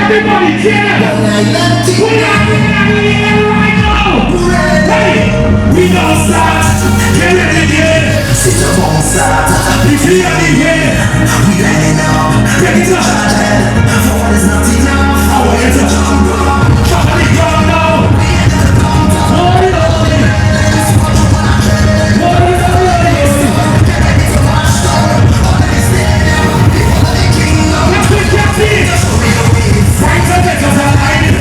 Everybody, cheer! We are here right now! Hey! We don't stop! Get it again! C'est le bon start! If you are here, we ain't know! Get it up! For what is not enough! I want you to jump on! Somebody go now! Hold it on! Hold it on! Let's go, Captain! Fight the letters alive!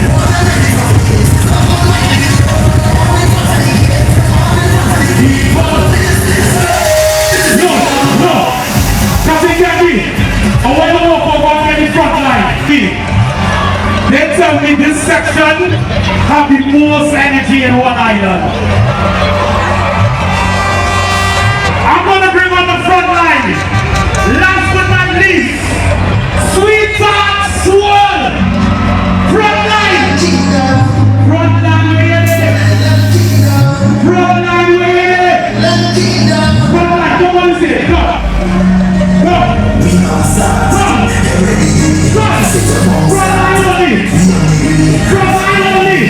They tell me this section have the most energy in one island. I'm gonna bring on the front line. Last but not least, Sweetheart Swirl. Front line. Front line, ready. Front line, ready. Front line, come on, say it. Go. Go. Come. Front line only. Front line only.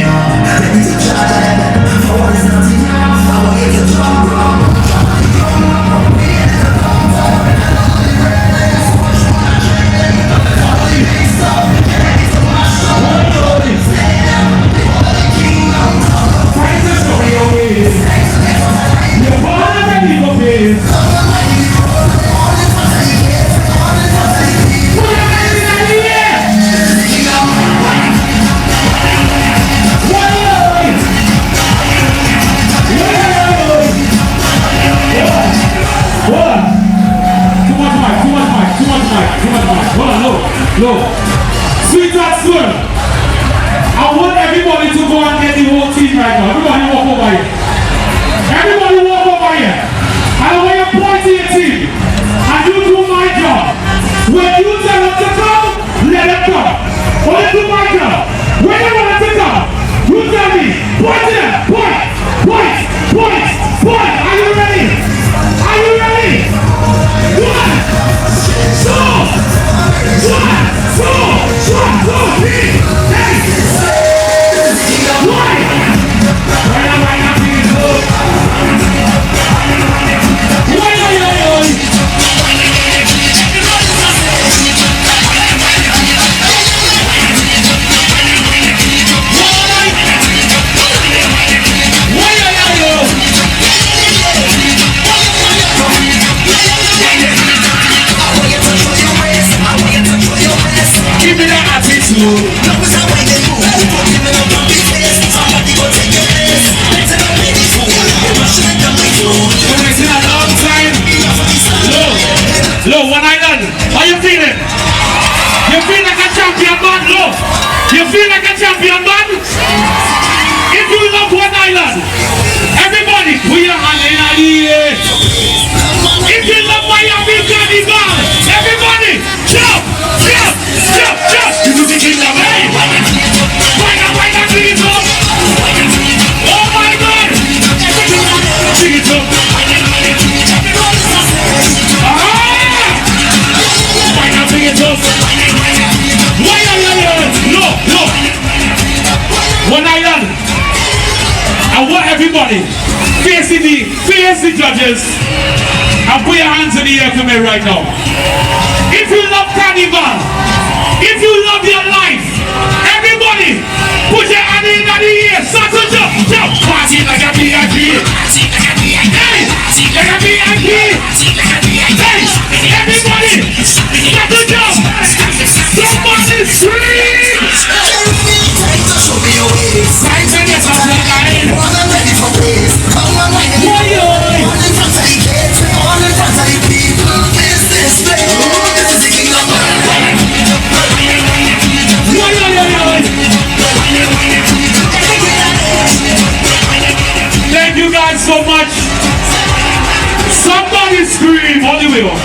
Look, Sweetheart Swirl, I want everybody to go and get the whole team right now. Everybody walk over here. Everybody walk over here. I want you to point to your team. And you do my job. When you tell them to come, let them come. When you do my job, when you want them to come, you tell me, point to them, point, point, point, point. Are you ready? Are you ready? 1, 2, Look, One Island, how you feeling? You feel like a champion, man? Look, you feel like a champion, man? If you love One Island, everybody, put your hand in the air. If you love Miami Carnival, everybody, jump, jump, jump, jump. You do the king of hey. Why not, please, up? Oh my God! Sing it up. One Island, I want everybody face the judges and put your hands in the air for me right now. If you love Carnival, if you love your life, everybody put your hand in the air. Start to jump, jump. Party like a VIP. Hey, like a VIP. Hey, everybody, start to jump. Somebody scream. Show me your ways. Time to get off the line. I'm ready for praise. Come on, like a all in front of the kids, all in front of the people. This place. This is the king of Thank you guys so much. Somebody scream all the way up.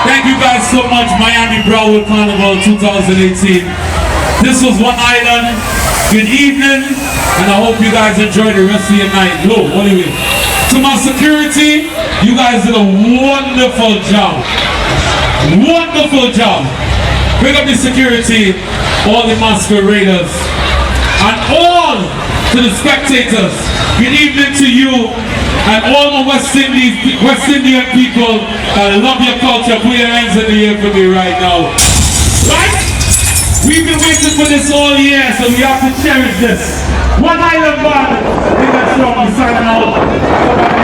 Thank you guys so much, Miami Broward Carnival 2018. This was One Island. Good evening, and I hope you guys enjoy the rest of your night. Low, anyway. To my security, you guys did a wonderful job. Wonderful job. Bring up the security, all the masqueraders, and all to the spectators. Good evening to you and all my West Indian people that love your culture. Put your hands in the air for me right now. Right? We've been waiting for this all year, so we have to cherish this. One island band, I think that's wrong, I'm signing out.